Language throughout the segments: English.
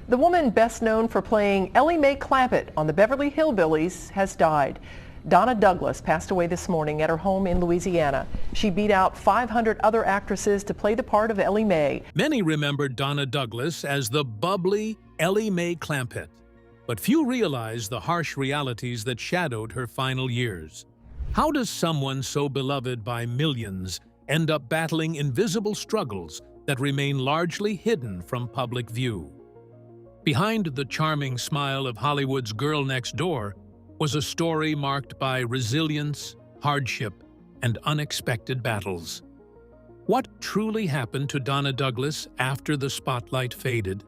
The woman best known for playing Elly May Clampett on the Beverly Hillbillies has died. Donna Douglas passed away this morning at her home in Louisiana. She beat out 500 other actresses to play the part of Elly May. Many remember Donna Douglas as the bubbly Elly May Clampett, but few realize the harsh realities that shadowed her final years. How does someone so beloved by millions end up battling invisible struggles that remain largely hidden from public view? Behind the charming smile of Hollywood's girl next door was a story marked by resilience, hardship, and unexpected battles. What truly happened to Donna Douglas after the spotlight faded?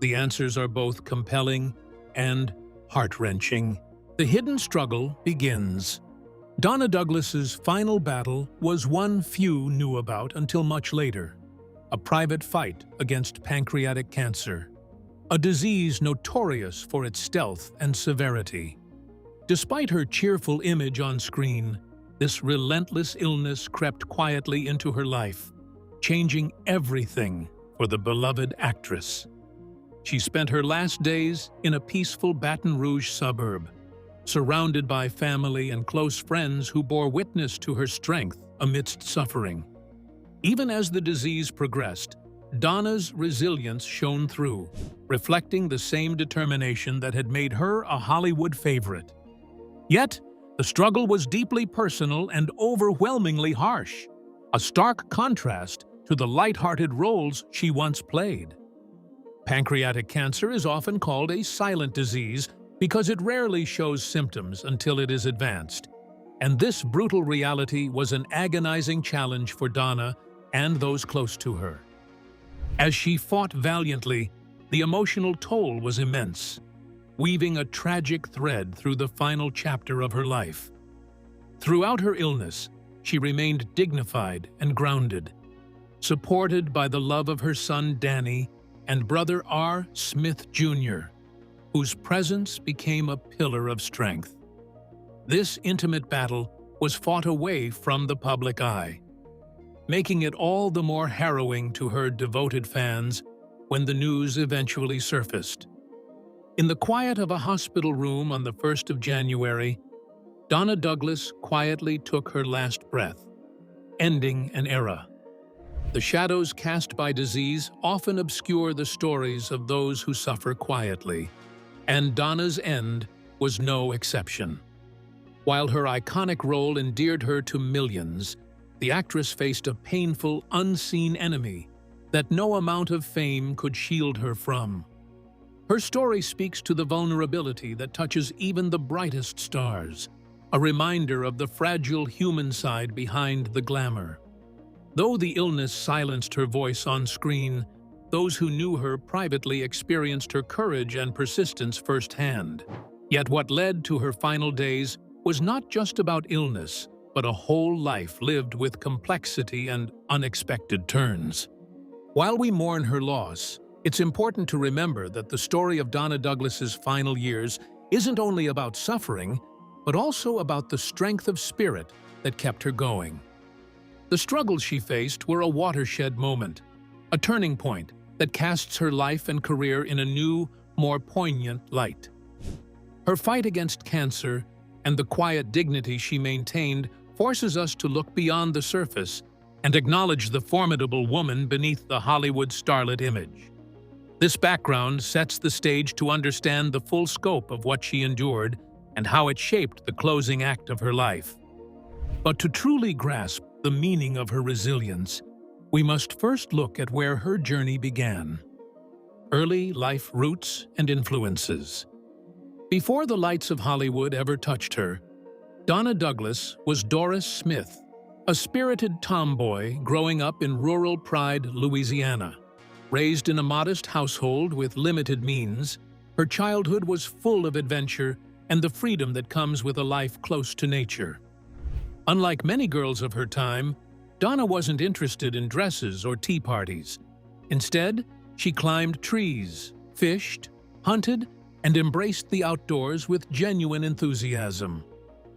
The answers are both compelling and heart-wrenching. The hidden struggle begins. Donna Douglas's final battle was one few knew about until much later: a private fight against pancreatic cancer, a disease notorious for its stealth and severity. Despite her cheerful image on screen, this relentless illness crept quietly into her life, changing everything for the beloved actress. She spent her last days in a peaceful Baton Rouge suburb, surrounded by family and close friends who bore witness to her strength amidst suffering. Even as the disease progressed, Donna's resilience shone through, reflecting the same determination that had made her a Hollywood favorite. Yet, the struggle was deeply personal and overwhelmingly harsh, a stark contrast to the light-hearted roles she once played. Pancreatic cancer is often called a silent disease because it rarely shows symptoms until it is advanced, and this brutal reality was an agonizing challenge for Donna and those close to her. As she fought valiantly, the emotional toll was immense, weaving a tragic thread through the final chapter of her life. Throughout her illness, she remained dignified and grounded, supported by the love of her son Danny and brother R. Smith Jr., whose presence became a pillar of strength. This intimate battle was fought away from the public eye, making it all the more harrowing to her devoted fans when the news eventually surfaced. In the quiet of a hospital room on the 1st of January, Donna Douglas quietly took her last breath, ending an era. The shadows cast by disease often obscure the stories of those who suffer quietly, and Donna's end was no exception. While her iconic role endeared her to millions, the actress faced a painful, unseen enemy that no amount of fame could shield her from. Her story speaks to the vulnerability that touches even the brightest stars, a reminder of the fragile human side behind the glamour. Though the illness silenced her voice on screen, those who knew her privately experienced her courage and persistence firsthand. Yet what led to her final days was not just about illness, but a whole life lived with complexity and unexpected turns. While we mourn her loss, it's important to remember that the story of Donna Douglas's final years isn't only about suffering, but also about the strength of spirit that kept her going. The struggles she faced were a watershed moment, a turning point that casts her life and career in a new, more poignant light. Her fight against cancer and the quiet dignity she maintained forces us to look beyond the surface and acknowledge the formidable woman beneath the Hollywood starlet image. This background sets the stage to understand the full scope of what she endured and how it shaped the closing act of her life. But to truly grasp the meaning of her resilience, we must first look at where her journey began: early life roots and influences. Before the lights of Hollywood ever touched her, Donna Douglas was Doris Smith, a spirited tomboy growing up in rural Pride, Louisiana. Raised in a modest household with limited means, her childhood was full of adventure and the freedom that comes with a life close to nature. Unlike many girls of her time, Donna wasn't interested in dresses or tea parties. Instead, she climbed trees, fished, hunted, and embraced the outdoors with genuine enthusiasm.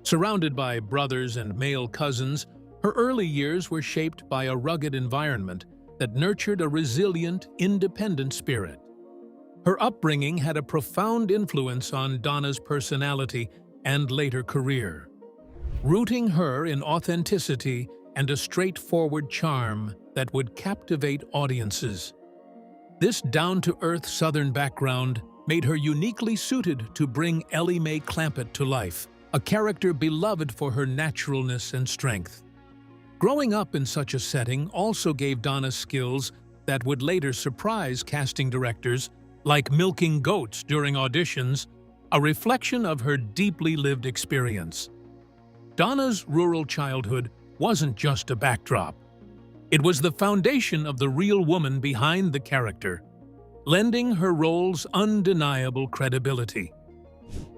Surrounded by brothers and male cousins, her early years were shaped by a rugged environment that nurtured a resilient, independent spirit. Her upbringing had a profound influence on Donna's personality and later career, rooting her in authenticity and a straightforward charm that would captivate audiences. This down-to-earth Southern background made her uniquely suited to bring Elly May Clampett to life, a character beloved for her naturalness and strength. Growing up in such a setting also gave Donna skills that would later surprise casting directors, like milking goats during auditions, a reflection of her deeply lived experience. Donna's rural childhood wasn't just a backdrop. It was the foundation of the real woman behind the character, lending her roles undeniable credibility.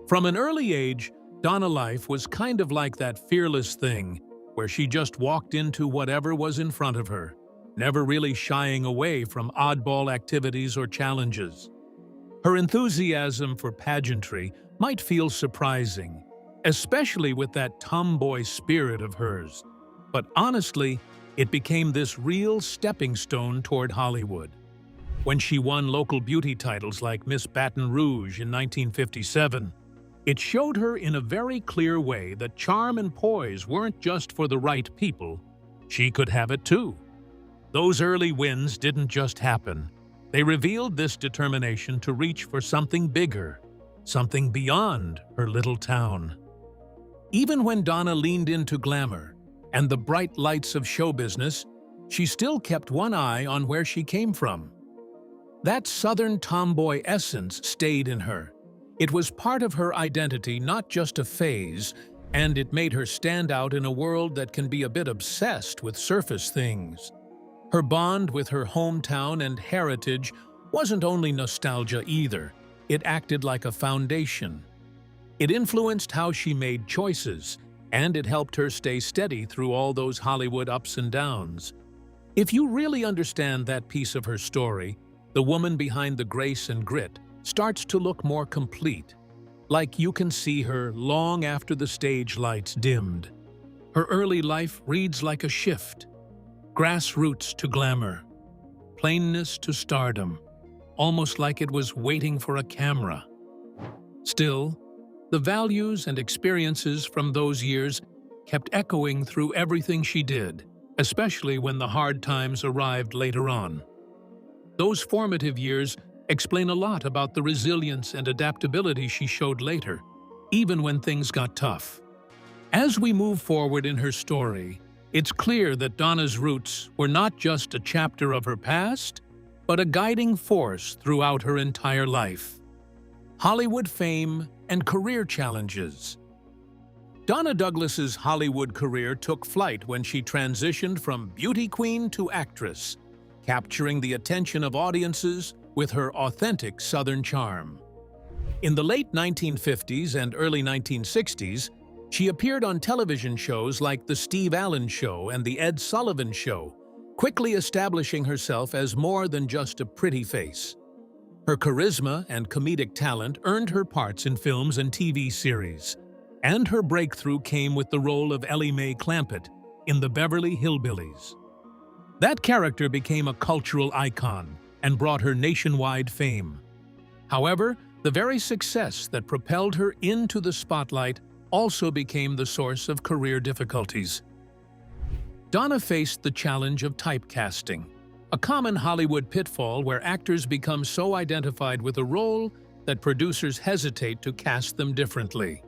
From an early age, Donna life was kind of like that fearless thing where she just walked into whatever was in front of her, never really shying away from oddball activities or challenges. Her enthusiasm for pageantry might feel surprising, especially with that tomboy spirit of hers. But honestly, it became this real stepping stone toward Hollywood. When she won local beauty titles like Miss Baton Rouge in 1957, it showed her in a very clear way that charm and poise weren't just for the right people. She could have it too. Those early wins didn't just happen. They revealed this determination to reach for something bigger, something beyond her little town. Even when Donna leaned into glamour and the bright lights of show business, she still kept one eye on where she came from. That Southern tomboy essence stayed in her. It was part of her identity, not just a phase, and it made her stand out in a world that can be a bit obsessed with surface things. Her bond with her hometown and heritage wasn't only nostalgia either. It acted like a foundation. It influenced how she made choices, and it helped her stay steady through all those Hollywood ups and downs. If you really understand that piece of her story, the woman behind the grace and grit starts to look more complete, like you can see her long after the stage lights dimmed. Her early life reads like a shift. Grassroots to glamour, plainness to stardom, almost like it was waiting for a camera. Still, the values and experiences from those years kept echoing through everything she did, especially when the hard times arrived later on. Those formative years explain a lot about the resilience and adaptability she showed later, even when things got tough. As we move forward in her story, it's clear that Donna's roots were not just a chapter of her past, but a guiding force throughout her entire life. Hollywood fame and career challenges. Donna Douglas's Hollywood career took flight when she transitioned from beauty queen to actress, capturing the attention of audiences with her authentic Southern charm. In the late 1950s and early 1960s, she appeared on television shows like The Steve Allen Show and The Ed Sullivan Show, quickly establishing herself as more than just a pretty face. Her charisma and comedic talent earned her parts in films and TV series, and her breakthrough came with the role of Elly May Clampett in The Beverly Hillbillies. That character became a cultural icon and brought her nationwide fame. However, the very success that propelled her into the spotlight also became the source of career difficulties. Donna faced the challenge of typecasting, a common Hollywood pitfall where actors become so identified with a role that producers hesitate to cast them differently.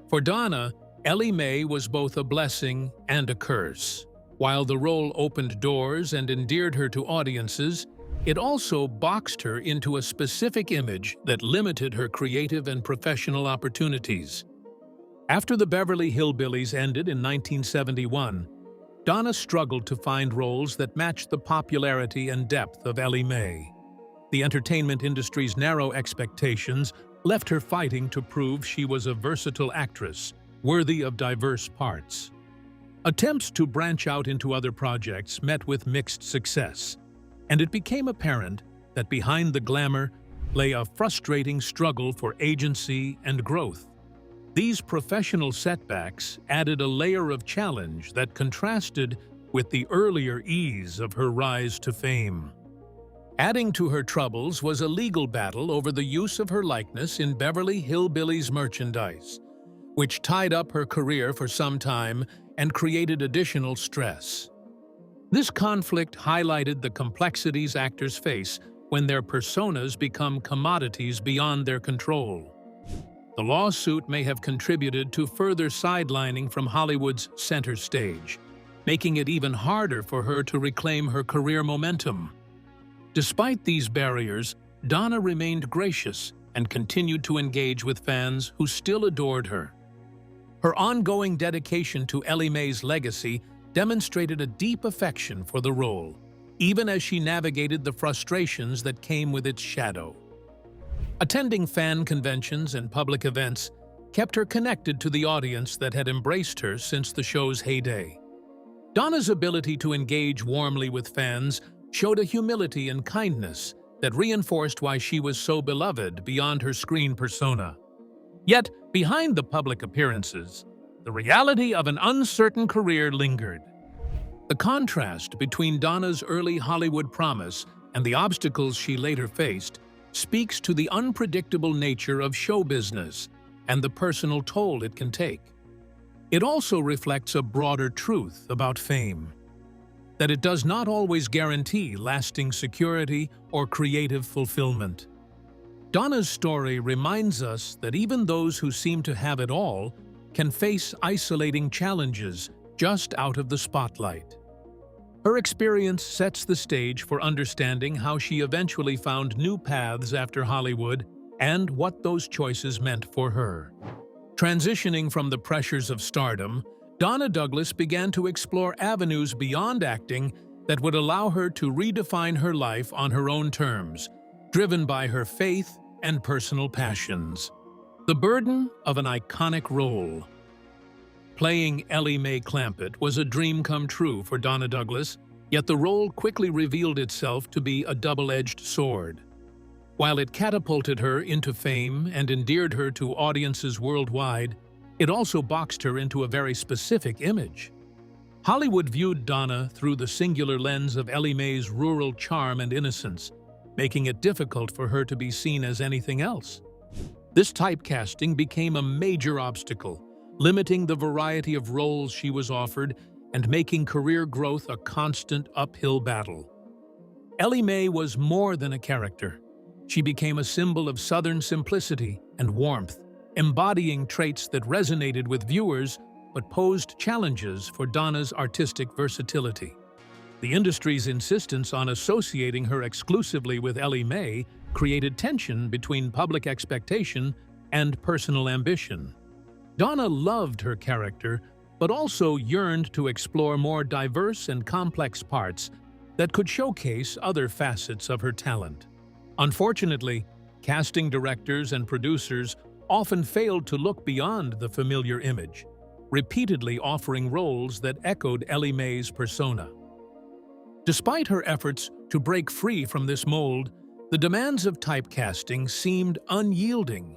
For Donna, Elly May was both a blessing and a curse. While the role opened doors and endeared her to audiences, it also boxed her into a specific image that limited her creative and professional opportunities. After The Beverly Hillbillies ended in 1971, Donna struggled to find roles that matched the popularity and depth of Elly May. The entertainment industry's narrow expectations left her fighting to prove she was a versatile actress, worthy of diverse parts. Attempts to branch out into other projects met with mixed success, and it became apparent that behind the glamour lay a frustrating struggle for agency and growth. These professional setbacks added a layer of challenge that contrasted with the earlier ease of her rise to fame. Adding to her troubles was a legal battle over the use of her likeness in Beverly Hillbillies merchandise, which tied up her career for some time and created additional stress. This conflict highlighted the complexities actors face when their personas become commodities beyond their control. The lawsuit may have contributed to further sidelining from Hollywood's center stage, making it even harder for her to reclaim her career momentum. Despite these barriers, Donna remained gracious and continued to engage with fans who still adored her. Her ongoing dedication to Elly May's legacy demonstrated a deep affection for the role, even as she navigated the frustrations that came with its shadow. Attending fan conventions and public events kept her connected to the audience that had embraced her since the show's heyday. Donna's ability to engage warmly with fans showed a humility and kindness that reinforced why she was so beloved beyond her screen persona. Yet, behind the public appearances, the reality of an uncertain career lingered. The contrast between Donna's early Hollywood promise and the obstacles she later faced speaks to the unpredictable nature of show business and the personal toll it can take. It also reflects a broader truth about fame, that it does not always guarantee lasting security or creative fulfillment. Donna's story reminds us that even those who seem to have it all can face isolating challenges just out of the spotlight. Her experience sets the stage for understanding how she eventually found new paths after Hollywood and what those choices meant for her. Transitioning from the pressures of stardom, Donna Douglas began to explore avenues beyond acting that would allow her to redefine her life on her own terms, driven by her faith and personal passions. The burden of an iconic role. Playing Elly May Clampett was a dream come true for Donna Douglas, yet the role quickly revealed itself to be a double-edged sword. While it catapulted her into fame and endeared her to audiences worldwide, it also boxed her into a very specific image. Hollywood viewed Donna through the singular lens of Elly May's rural charm and innocence, making it difficult for her to be seen as anything else. This typecasting became a major obstacle, limiting the variety of roles she was offered and making career growth a constant uphill battle. Elly May was more than a character. She became a symbol of Southern simplicity and warmth, embodying traits that resonated with viewers but posed challenges for Donna's artistic versatility. The industry's insistence on associating her exclusively with Elly May created tension between public expectation and personal ambition. Donna loved her character, but also yearned to explore more diverse and complex parts that could showcase other facets of her talent. Unfortunately, casting directors and producers often failed to look beyond the familiar image, repeatedly offering roles that echoed Elly May's persona. Despite her efforts to break free from this mold, the demands of typecasting seemed unyielding.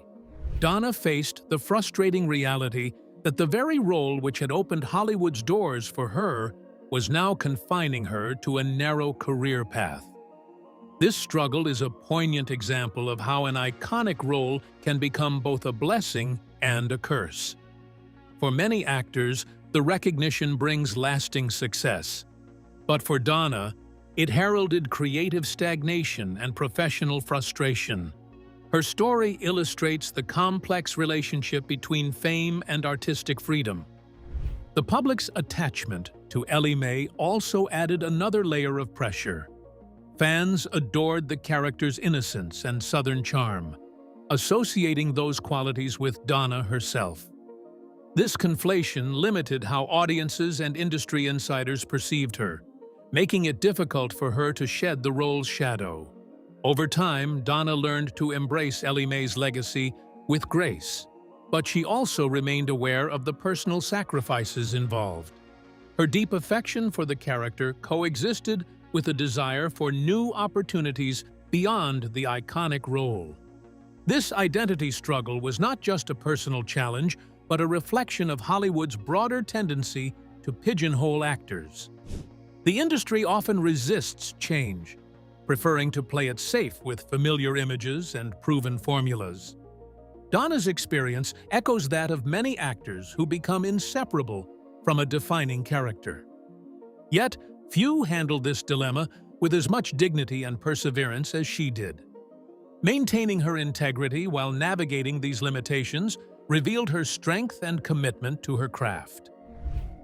Donna faced the frustrating reality that the very role which had opened Hollywood's doors for her was now confining her to a narrow career path. This struggle is a poignant example of how an iconic role can become both a blessing and a curse. For many actors, the recognition brings lasting success. But for Donna, it heralded creative stagnation and professional frustration. Her story illustrates the complex relationship between fame and artistic freedom. The public's attachment to Elly May also added another layer of pressure. Fans adored the character's innocence and Southern charm, associating those qualities with Donna herself. This conflation limited how audiences and industry insiders perceived her, making it difficult for her to shed the role's shadow. Over time, Donna learned to embrace Elly May's legacy with grace, but she also remained aware of the personal sacrifices involved. Her deep affection for the character coexisted with a desire for new opportunities beyond the iconic role. This identity struggle was not just a personal challenge, but a reflection of Hollywood's broader tendency to pigeonhole actors. The industry often resists change, preferring to play it safe with familiar images and proven formulas. Donna's experience echoes that of many actors who become inseparable from a defining character. Yet, few handled this dilemma with as much dignity and perseverance as she did. Maintaining her integrity while navigating these limitations revealed her strength and commitment to her craft.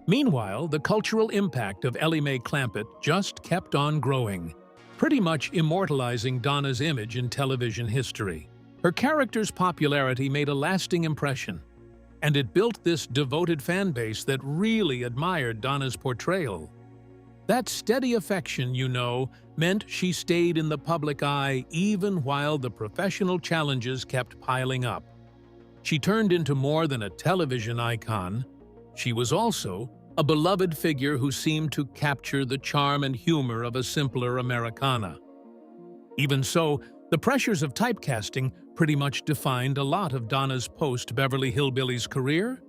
Meanwhile, the cultural impact of Elly May Clampett just kept on growing, pretty much immortalizing Donna's image in television history. Her character's popularity made a lasting impression, and it built this devoted fan base that really admired Donna's portrayal. That steady affection, meant she stayed in the public eye even while the professional challenges kept piling up. She turned into more than a television icon. She was also a beloved figure who seemed to capture the charm and humor of a simpler Americana. Even so, the pressures of typecasting pretty much defined a lot of Donna's post-Beverly Hillbillies career,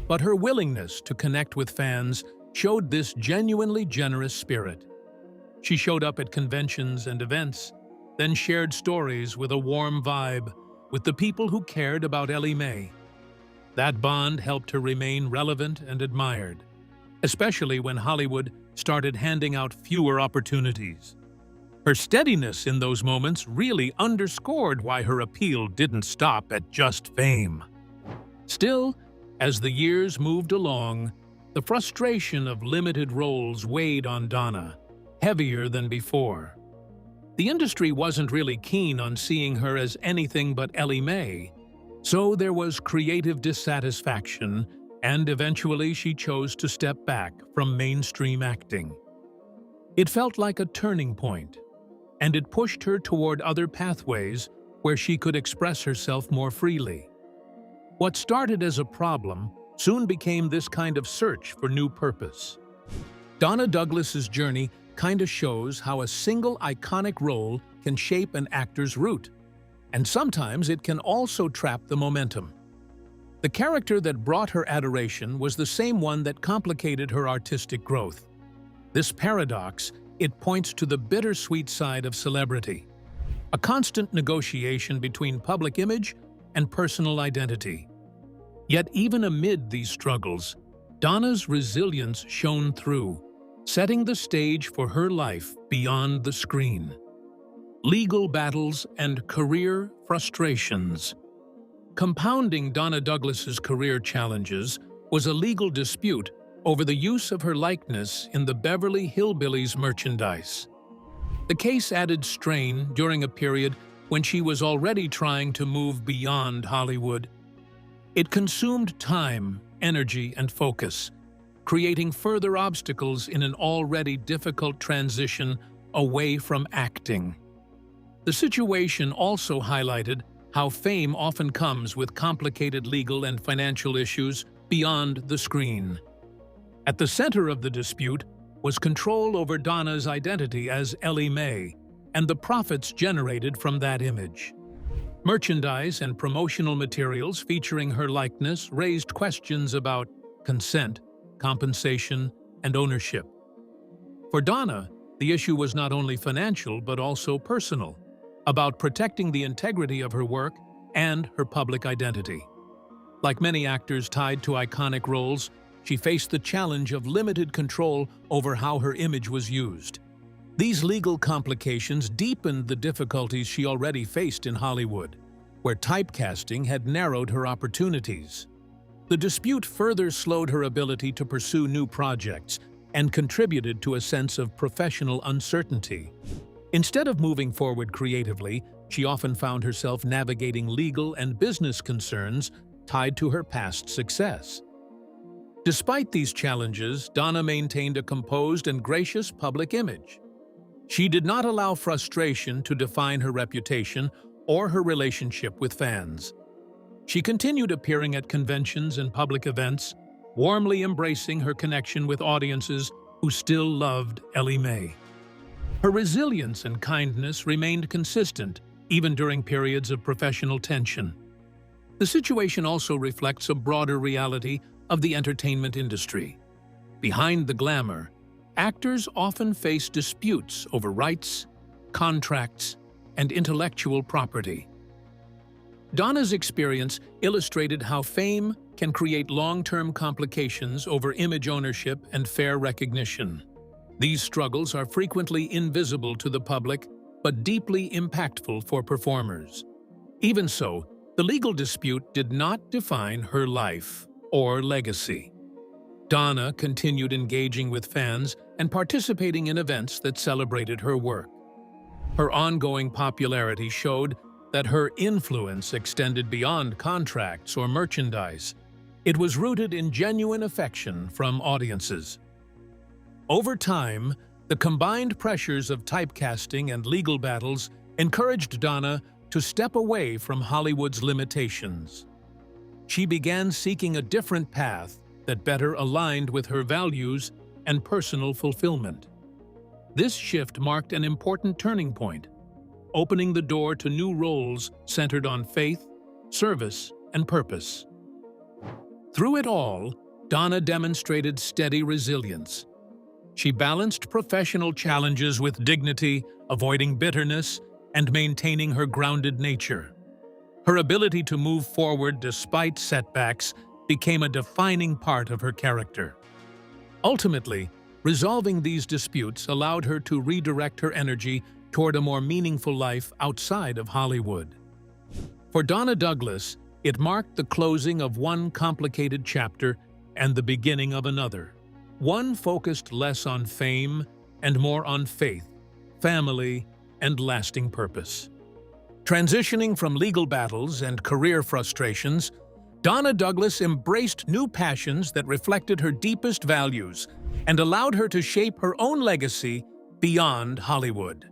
but her willingness to connect with fans showed this genuinely generous spirit. She showed up at conventions and events, then shared stories with a warm vibe with the people who cared about Elly May. That bond helped her remain relevant and admired, especially when Hollywood started handing out fewer opportunities. Her steadiness in those moments really underscored why her appeal didn't stop at just fame. Still, as the years moved along, the frustration of limited roles weighed on Donna, heavier than before. The industry wasn't really keen on seeing her as anything but Elly May, so there was creative dissatisfaction, and eventually she chose to step back from mainstream acting. It felt like a turning point, and it pushed her toward other pathways where she could express herself more freely. What started as a problem soon became this kind of search for new purpose. Donna Douglas's journey kinda shows how a single iconic role can shape an actor's route, and sometimes it can also trap the momentum. The character that brought her adoration was the same one that complicated her artistic growth. This paradox, it points to the bittersweet side of celebrity, a constant negotiation between public image and personal identity. Yet even amid these struggles, Donna's resilience shone through, setting the stage for her life beyond the screen. Legal battles and career frustrations. Compounding Donna Douglas's career challenges was a legal dispute over the use of her likeness in the Beverly Hillbillies merchandise. The case added strain during a period when she was already trying to move beyond Hollywood. It consumed time, energy, and focus, creating further obstacles in an already difficult transition away from acting. The situation also highlighted how fame often comes with complicated legal and financial issues beyond the screen. At the center of the dispute was control over Donna's identity as Elly May and the profits generated from that image. Merchandise and promotional materials featuring her likeness raised questions about consent, compensation, and ownership. For Donna, the issue was not only financial but also personal, about protecting the integrity of her work and her public identity. Like many actors tied to iconic roles, she faced the challenge of limited control over how her image was used. These legal complications deepened the difficulties she already faced in Hollywood, where typecasting had narrowed her opportunities. The dispute further slowed her ability to pursue new projects and contributed to a sense of professional uncertainty. Instead of moving forward creatively, she often found herself navigating legal and business concerns tied to her past success. Despite these challenges, Donna maintained a composed and gracious public image. She did not allow frustration to define her reputation or her relationship with fans. She continued appearing at conventions and public events, warmly embracing her connection with audiences who still loved Elly May. Her resilience and kindness remained consistent, even during periods of professional tension. The situation also reflects a broader reality of the entertainment industry. Behind the glamour, actors often face disputes over rights, contracts, and intellectual property. Donna's experience illustrated how fame can create long-term complications over image ownership and fair recognition. These struggles are frequently invisible to the public, but deeply impactful for performers. Even so, the legal dispute did not define her life or legacy. Donna continued engaging with fans and participating in events that celebrated her work. Her ongoing popularity showed that her influence extended beyond contracts or merchandise. It was rooted in genuine affection from audiences. Over time, the combined pressures of typecasting and legal battles encouraged Donna to step away from Hollywood's limitations. She began seeking a different path that better aligned with her values and personal fulfillment. This shift marked an important turning point, opening the door to new roles centered on faith, service, and purpose. Through it all, Donna demonstrated steady resilience. She balanced professional challenges with dignity, avoiding bitterness, and maintaining her grounded nature. Her ability to move forward despite setbacks became a defining part of her character. Ultimately, resolving these disputes allowed her to redirect her energy toward a more meaningful life outside of Hollywood. For Donna Douglas, it marked the closing of one complicated chapter and the beginning of another. One focused less on fame and more on faith, family, and lasting purpose. Transitioning from legal battles and career frustrations, Donna Douglas embraced new passions that reflected her deepest values and allowed her to shape her own legacy beyond Hollywood.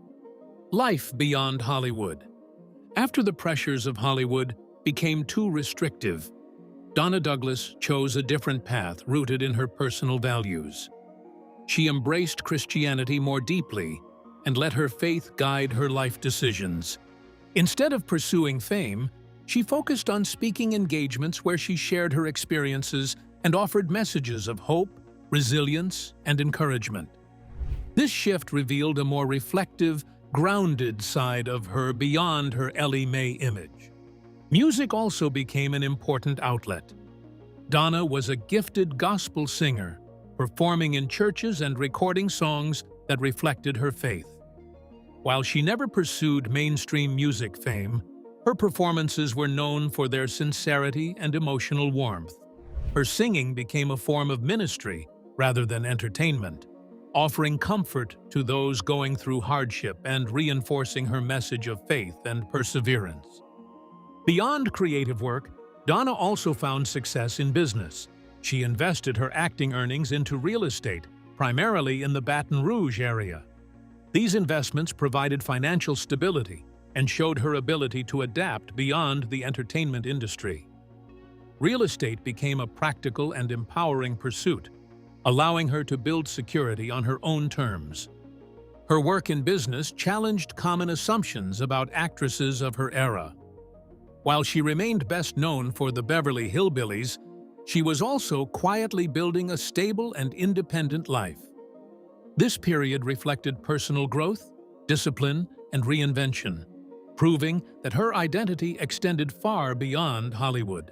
Life beyond Hollywood. After the pressures of Hollywood became too restrictive, Donna Douglas chose a different path rooted in her personal values. She embraced Christianity more deeply and let her faith guide her life decisions. Instead of pursuing fame, she focused on speaking engagements where she shared her experiences and offered messages of hope, resilience, and encouragement. This shift revealed a more reflective, grounded side of her beyond her Elly May image. Music also became an important outlet. Donna was a gifted gospel singer, performing in churches and recording songs that reflected her faith. While she never pursued mainstream music fame, her performances were known for their sincerity and emotional warmth. Her singing became a form of ministry rather than entertainment, offering comfort to those going through hardship and reinforcing her message of faith and perseverance. Beyond creative work, Donna also found success in business. She invested her acting earnings into real estate, primarily in the Baton Rouge area. These investments provided financial stability and showed her ability to adapt beyond the entertainment industry. Real estate became a practical and empowering pursuit, allowing her to build security on her own terms. Her work in business challenged common assumptions about actresses of her era. While she remained best known for the Beverly Hillbillies, she was also quietly building a stable and independent life. This period reflected personal growth, discipline, and reinvention, proving that her identity extended far beyond Hollywood.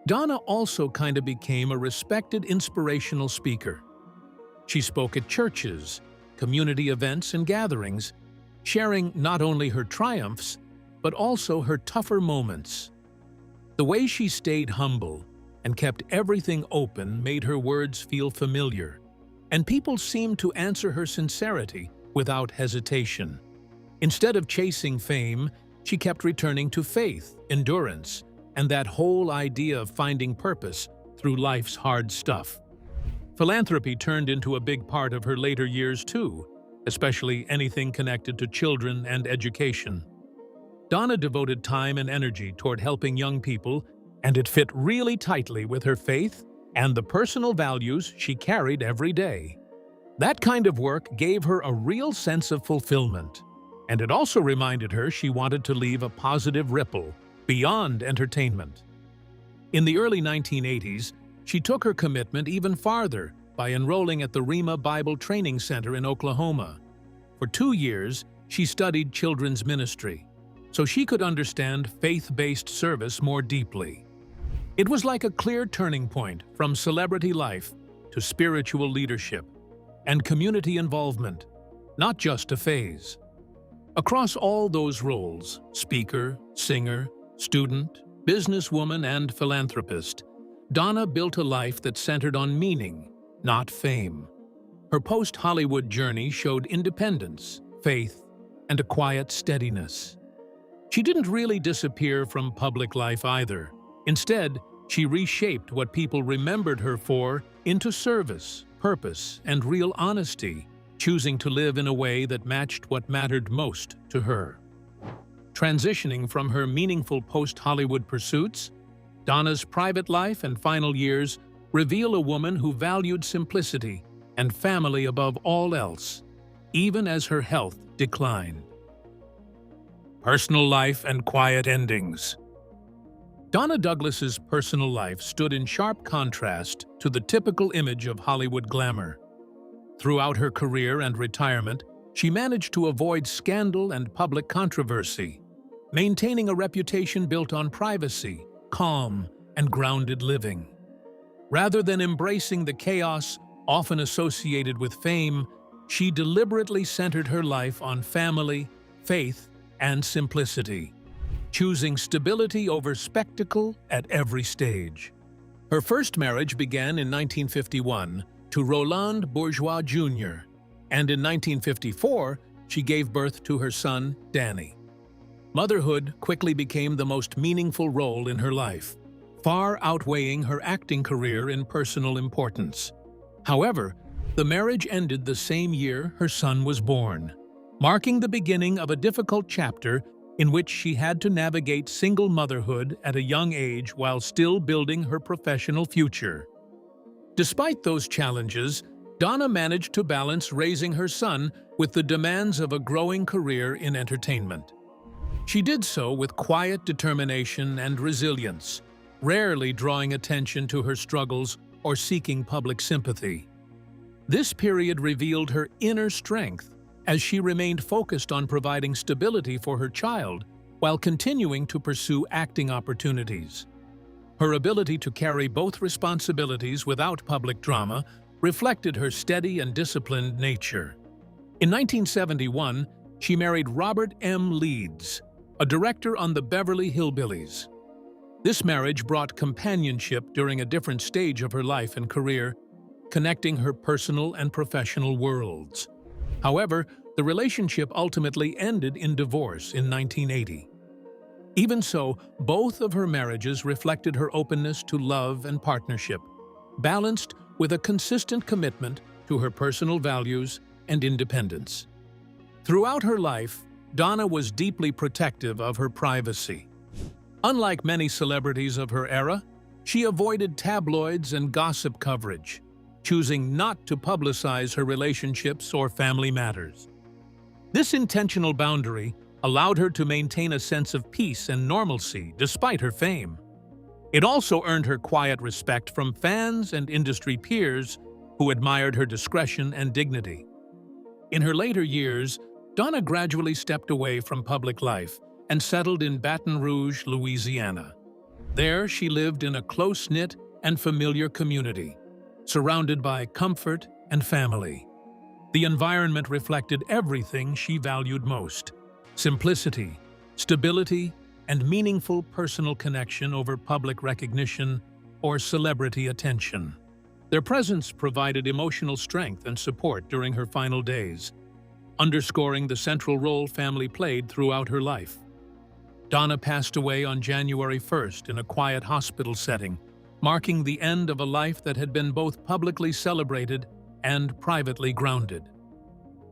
Donna also kind of became a respected inspirational speaker. She spoke at churches, community events, and gatherings, sharing not only her triumphs, but also her tougher moments. The way she stayed humble and kept everything open made her words feel familiar, and people seemed to answer her sincerity without hesitation. Instead of chasing fame, she kept returning to faith, endurance, and that whole idea of finding purpose through life's hard stuff. Philanthropy turned into a big part of her later years too, especially anything connected to children and education. Donna devoted time and energy toward helping young people, and it fit really tightly with her faith and the personal values she carried every day. That kind of work gave her a real sense of fulfillment, and it also reminded her she wanted to leave a positive ripple beyond entertainment. In the early 1980s, she took her commitment even farther by enrolling at the Rhema Bible Training Center in Oklahoma. For 2 years, she studied children's ministry, so she could understand faith-based service more deeply. It was like a clear turning point from celebrity life to spiritual leadership and community involvement, not just a phase. Across all those roles, speaker, singer, student, businesswoman, and philanthropist, Donna built a life that centered on meaning, not fame. Her post-Hollywood journey showed independence, faith, and a quiet steadiness. She didn't really disappear from public life either. Instead, she reshaped what people remembered her for into service, purpose, and real honesty, choosing to live in a way that matched what mattered most to her. Transitioning from her meaningful post-Hollywood pursuits, Donna's private life and final years reveal a woman who valued simplicity and family above all else, even as her health declined. Personal life and quiet endings. Donna Douglas's personal life stood in sharp contrast to the typical image of Hollywood glamour. Throughout her career and retirement, she managed to avoid scandal and public controversy, maintaining a reputation built on privacy, calm, and grounded living. Rather than embracing the chaos often associated with fame, she deliberately centered her life on family, faith, and simplicity, choosing stability over spectacle at every stage. Her first marriage began in 1951 to Roland Bourgeois Jr., and in 1954, she gave birth to her son, Danny. Motherhood quickly became the most meaningful role in her life, far outweighing her acting career in personal importance. However, the marriage ended the same year her son was born, marking the beginning of a difficult chapter in which she had to navigate single motherhood at a young age while still building her professional future. Despite those challenges, Donna managed to balance raising her son with the demands of a growing career in entertainment. She did so with quiet determination and resilience, rarely drawing attention to her struggles or seeking public sympathy. This period revealed her inner strength as she remained focused on providing stability for her child while continuing to pursue acting opportunities. Her ability to carry both responsibilities without public drama reflected her steady and disciplined nature. In 1971, she married Robert M. Leeds, a director on the Beverly Hillbillies. This marriage brought companionship during a different stage of her life and career, connecting her personal and professional worlds. However, the relationship ultimately ended in divorce in 1980. Even so, both of her marriages reflected her openness to love and partnership, balanced with a consistent commitment to her personal values and independence. Throughout her life, Donna was deeply protective of her privacy. Unlike many celebrities of her era, she avoided tabloids and gossip coverage, choosing not to publicize her relationships or family matters. This intentional boundary allowed her to maintain a sense of peace and normalcy despite her fame. It also earned her quiet respect from fans and industry peers who admired her discretion and dignity. In her later years, Donna gradually stepped away from public life and settled in Baton Rouge, Louisiana. There, she lived in a close-knit and familiar community, surrounded by comfort and family. The environment reflected everything she valued most: simplicity, stability, and meaningful personal connection over public recognition or celebrity attention. Their presence provided emotional strength and support during her final days, underscoring the central role family played throughout her life. Donna passed away on January 1st in a quiet hospital setting, marking the end of a life that had been both publicly celebrated and privately grounded.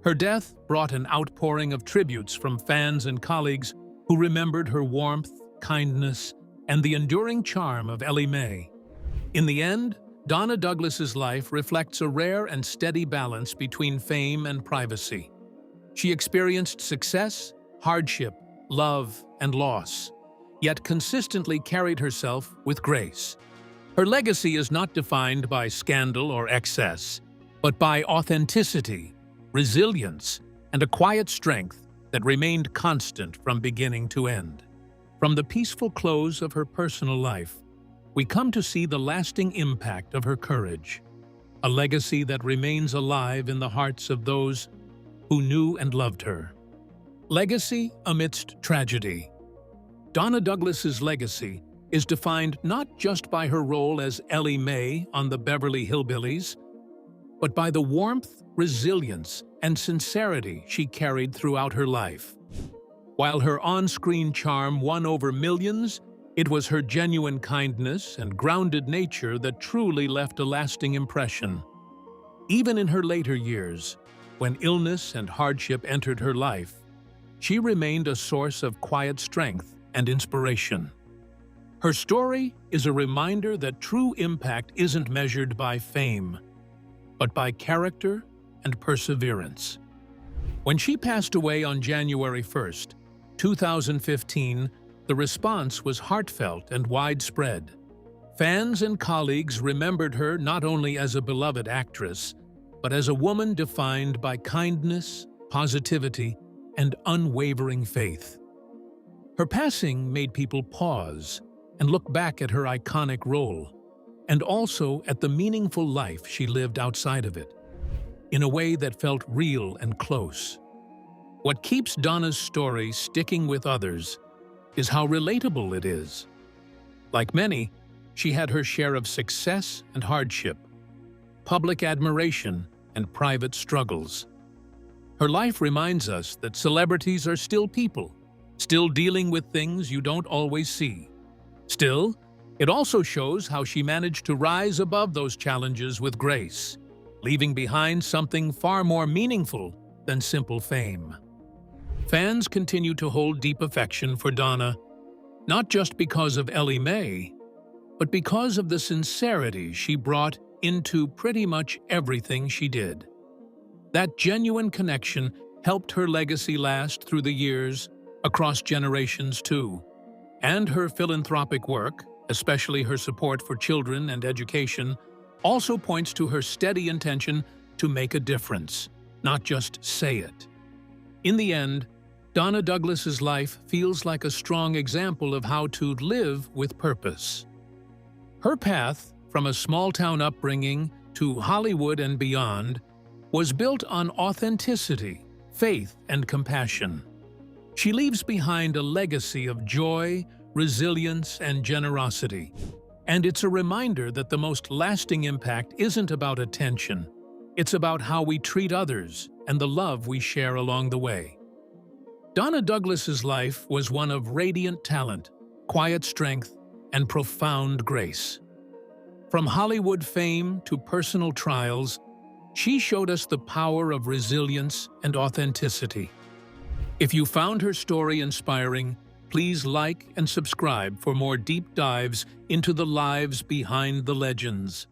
Her death brought an outpouring of tributes from fans and colleagues who remembered her warmth, kindness, and the enduring charm of Elly May. In the end, Donna Douglas's life reflects a rare and steady balance between fame and privacy. She experienced success, hardship, love, and loss, yet consistently carried herself with grace. Her legacy is not defined by scandal or excess, but by authenticity, resilience, and a quiet strength that remained constant from beginning to end. From the peaceful close of her personal life, we come to see the lasting impact of her courage, a legacy that remains alive in the hearts of those who knew and loved her. Legacy amidst tragedy. Donna Douglas's legacy is defined not just by her role as Elly May on the Beverly Hillbillies, but by the warmth, resilience, and sincerity she carried throughout her life. While her on-screen charm won over millions, it was her genuine kindness and grounded nature that truly left a lasting impression. Even in her later years, when illness and hardship entered her life, she remained a source of quiet strength and inspiration. Her story is a reminder that true impact isn't measured by fame, but by character and perseverance. When she passed away on January 1st, 2015, the response was heartfelt and widespread. Fans and colleagues remembered her not only as a beloved actress, but as a woman defined by kindness, positivity, and unwavering faith. Her passing made people pause and look back at her iconic role, and also at the meaningful life she lived outside of it, in a way that felt real and close. What keeps Donna's story sticking with others is how relatable it is. Like many, she had her share of success and hardship, public admiration and private struggles. Her life reminds us that celebrities are still people, still dealing with things you don't always see. Still, it also shows how she managed to rise above those challenges with grace, leaving behind something far more meaningful than simple fame. Fans continue to hold deep affection for Donna, not just because of Elly May, but because of the sincerity she brought into pretty much everything she did. That genuine connection helped her legacy last through the years, across generations too. And her philanthropic work, especially her support for children and education, also points to her steady intention to make a difference, not just say it. In the end, Donna Douglas's life feels like a strong example of how to live with purpose. Her path, from a small-town upbringing to Hollywood and beyond, was built on authenticity, faith, and compassion. She leaves behind a legacy of joy, resilience, and generosity. And it's a reminder that the most lasting impact isn't about attention. It's about how we treat others and the love we share along the way. Donna Douglas's life was one of radiant talent, quiet strength, and profound grace. From Hollywood fame to personal trials, she showed us the power of resilience and authenticity. If you found her story inspiring, please like and subscribe for more deep dives into the lives behind the legends.